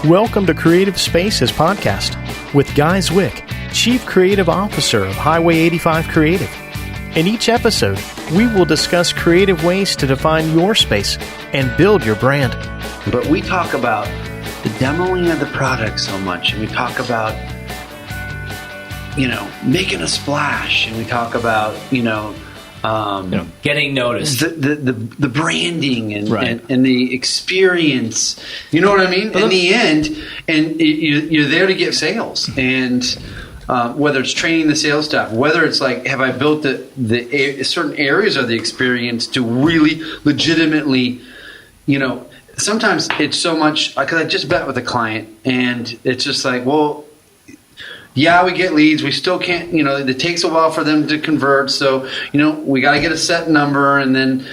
Welcome to Creative Spaces Podcast with Guy Zwick, Chief Creative Officer of Highway 85 Creative. In each episode, we will discuss creative ways to define your space and build your brand. But we talk about the demoing of the product so much, and we talk about, making a splash, and we talk about, getting noticed, the branding and, right. and the experience. You know what I mean? In the end, and you're there to get sales, and whether it's training the sales staff, whether it's like, have I built the certain areas of the experience to really legitimately, sometimes it's so much, because I just met with a client, and it's just like, well, yeah, we get leads. We still can't, it takes a while for them to convert. So, we got to get a set number. And then,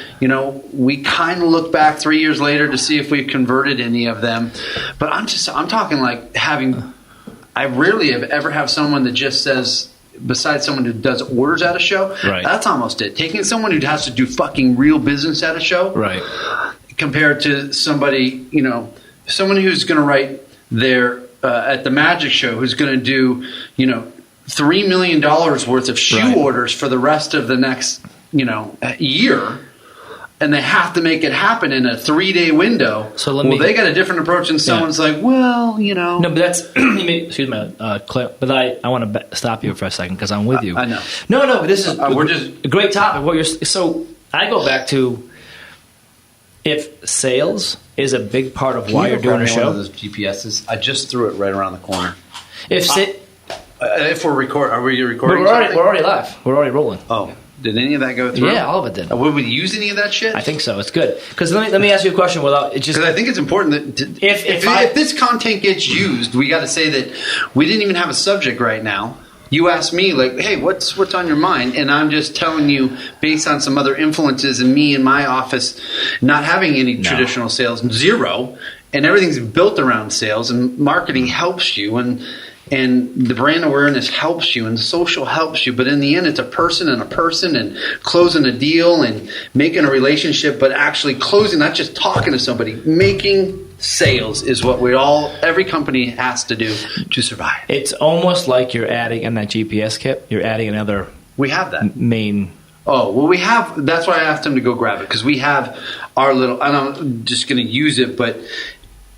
we kind of look back 3 years later to see if we've converted any of them. But I'm talking like I rarely ever have someone that just says, besides someone who does orders at a show, right. That's almost it. Taking someone who has to do fucking real business at a show, right, compared to somebody, someone who's going to write their, at the magic show, who's going to do, $3 million worth of shoe right. orders for the rest of the next, year, and they have to make it happen in a 3-day window. So they got a different approach than someone's like, well, No, but that's excuse me, Claire, but I want to stop you for a second because I'm with you. I know. No, but this is we're just a great topic. So I go back to, if sales is a big part of why you're doing a show. One of those GPSs. I just threw it right around the corner. If we're recording, are we recording? We're already live. We're already rolling. Oh, did any of that go through? Yeah, all of it did. Would we use any of that shit? I think so. It's good because let me ask you a question without it just because I think it's important that if this content gets used, we got to say that we didn't even have a subject right now. You asked me, like, hey, what's on your mind? And I'm just telling you, based on some other influences and me in my office not having any traditional sales, zero, and everything's built around sales, and marketing helps you, and the brand awareness helps you, and social helps you. But in the end, it's a person, and closing a deal and making a relationship, but actually closing, not just talking to somebody, making sales is what every company has to do to survive. It's almost like you're adding in that GPS kit, you're adding another. We have that main. Oh, well, we have. That's why I asked him to go grab it, because we have our little. I'm just going to use it, but.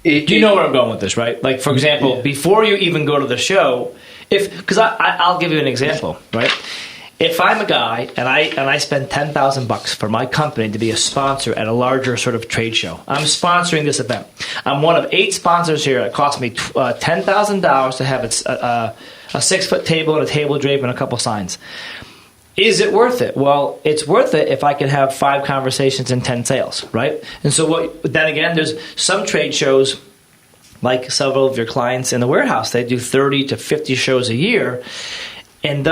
Do you know where I'm going with this, right? Like, for example, before you even go to the show, because I'll give you an example, right? If I'm a guy and I spend $10,000 for my company to be a sponsor at a larger sort of trade show, I'm sponsoring this event. I'm one of 8 sponsors here. It cost me $10,000 to have a 6-foot table and a table drape and a couple signs. Is it worth it? Well, it's worth it if I can have 5 conversations and 10 sales, right? And so then again, there's some trade shows, like several of your clients in the warehouse, they do 30 to 50 shows a year, and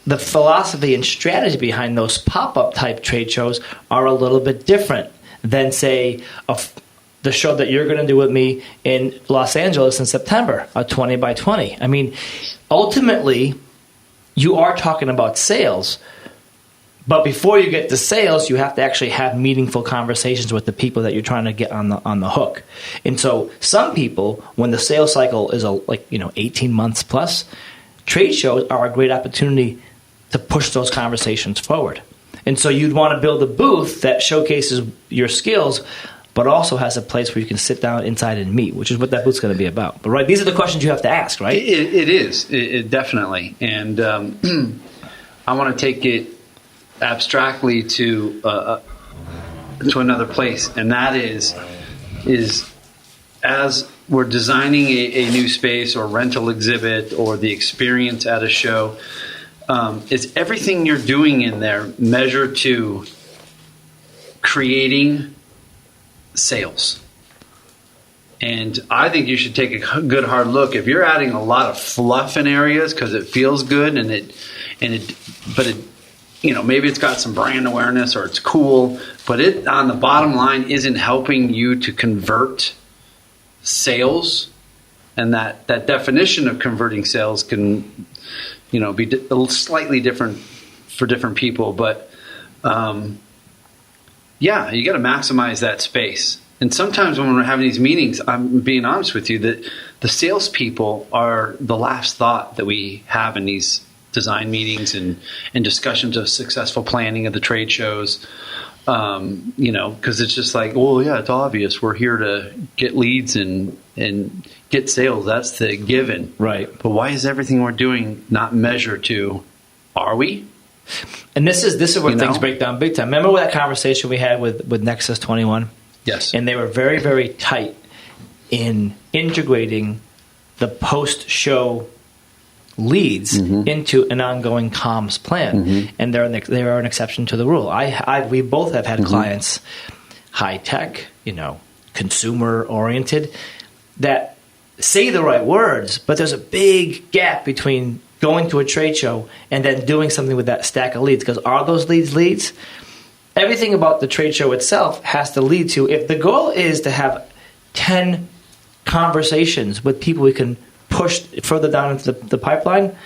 the philosophy and strategy behind those pop-up type trade shows are a little bit different than, say, the show that you're going to do with me in Los Angeles in September, a 20 by 20. I mean, ultimately, you are talking about sales, but before you get to sales, you have to actually have meaningful conversations with the people that you're trying to get on the hook. And so some people, when the sales cycle is 18 months plus, trade shows are a great opportunity to push those conversations forward. And so you'd want to build a booth that showcases your skills, but also has a place where you can sit down inside and meet, which is what that booth's going to be about. But these are the questions you have to ask, right? It is. It definitely. And I want to take it abstractly to another place, and that is as we're designing a new space or rental exhibit or the experience at a show, is everything you're doing in there measured to creating sales? And I think you should take a good hard look. If you're adding a lot of fluff in areas because it feels good but maybe it's got some brand awareness or it's cool, but it on the bottom line isn't helping you to convert sales, and that definition of converting sales can be slightly different for different people, but you got to maximize that space. And sometimes when we're having these meetings, I'm being honest with you that the salespeople are the last thought that we have in these design meetings and discussions of successful planning of the trade shows. Because it's just like, well, yeah, it's obvious. We're here to get leads and get sales. That's the given. Right. But why is everything we're doing not measured to, are we? And this is where things break down big time. Remember that conversation we had with Nexus 21? Yes. And they were very, very tight in integrating the post-show leads into an ongoing comms plan, and they are an exception to the rule. We both have had clients, high tech, consumer oriented, that say the right words, but there's a big gap between going to a trade show and then doing something with that stack of leads. Because are those leads? Everything about the trade show itself has to lead to, if the goal is to have 10 conversations with people we can push further down into the pipeline,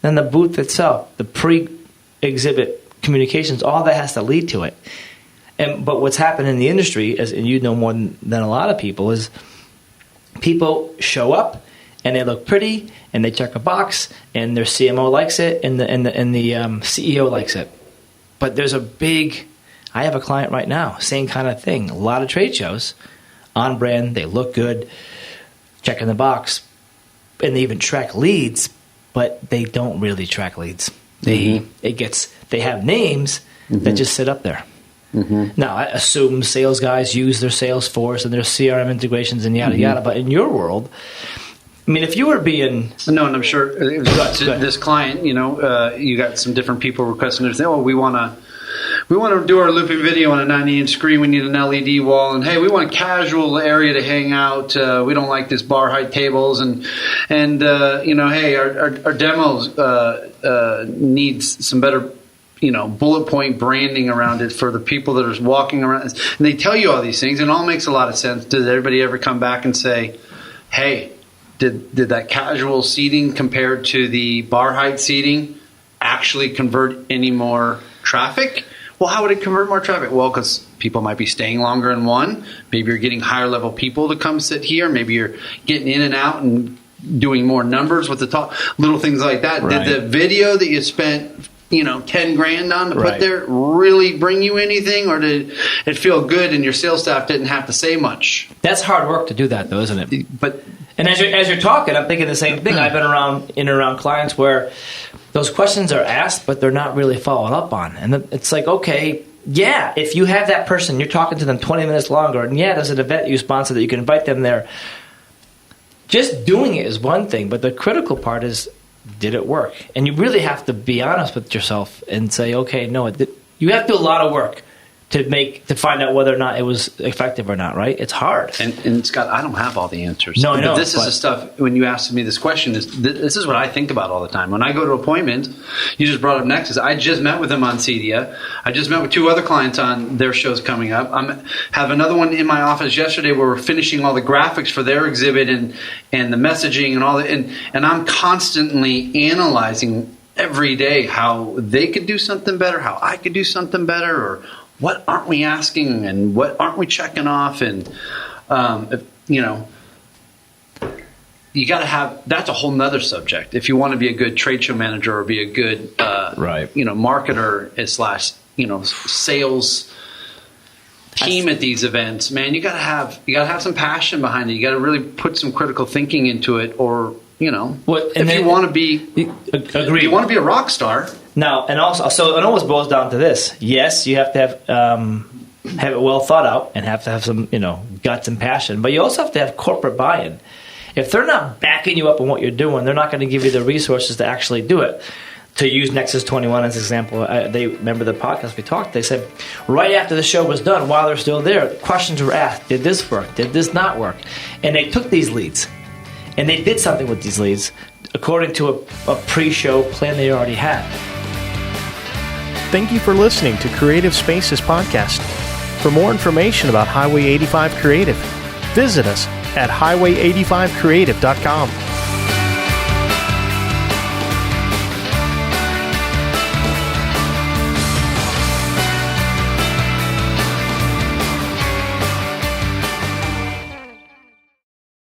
then the booth itself, the pre-exhibit communications, all that has to lead to it. But what's happened in the industry, and you know more than a lot of people, is people show up and they look pretty and they check a box and their CMO likes it and the CEO likes it. But there's I have a client right now, same kind of thing. A lot of trade shows, on brand, they look good, checking the box, and they even track leads, but they don't really track leads. They have names that just sit up there. Now, I assume sales guys use their Salesforce and their CRM integrations and yada yada. But in your world, I mean, if you were being and I'm sure this client, you got some different people requesting to say, "Oh, we want to do our looping video on a 90-inch screen. We need an LED wall, and hey, we want a casual area to hang out. We don't like this bar height tables, and hey, our demos needs some better, bullet point branding around it for the people that are walking around." And they tell you all these things, and it all makes a lot of sense. Does everybody ever come back and say, "Hey, did that casual seating compared to the bar height seating actually convert any more traffic?" Well, how would it convert more traffic? Well, because people might be staying longer in one. Maybe you're getting higher level people to come sit here. Maybe you're getting in and out and doing more numbers with the top, little things like that. Right. Did the video that you spent, $10,000 on to put there really bring you anything, or did it feel good and your sales staff didn't have to say much? That's hard work to do that, though, isn't it? And as you're talking, I'm thinking the same thing. I've been around clients where those questions are asked, but they're not really followed up on. And it's like, okay, yeah, if you have that person, you're talking to them 20 minutes longer, and yeah, there's an event you sponsor that you can invite them there. Just doing it is one thing, but the critical part is, did it work? And you really have to be honest with yourself and say, okay, no, you have to do a lot of work to find out whether or not it was effective or not, right? It's hard. And Scott, I don't have all the answers. No, I know. But this is the stuff, when you asked me this question, this is what I think about all the time. When I go to appointments, you just brought up Nexus. I just met with them on CEDIA. I just met with 2 other clients on their shows coming up. I have another one in my office yesterday where we're finishing all the graphics for their exhibit and the messaging and all that. And I'm constantly analyzing every day how they could do something better, how I could do something better, or what aren't we asking and what aren't we checking off? And, you got to have, that's a whole nother subject. If you want to be a good trade show manager or be a good, marketer / sales team at these events, man, you got to have some passion behind it. You got to really put some critical thinking into it, or, you want to be a rock star. Now, and also, so it almost boils down to this. Yes, you have to have it well thought out and have to have some, guts and passion. But you also have to have corporate buy-in. If they're not backing you up on what you're doing, they're not going to give you the resources to actually do it. To use Nexus 21 as an example, they remember the podcast we talked. They said right after the show was done, while they're still there, questions were asked. Did this work? Did this not work? And they took these leads, and they did something with these leads according to a pre-show plan they already had. Thank you for listening to Creative Spaces Podcast. For more information about Highway 85 Creative, visit us at highway85creative.com.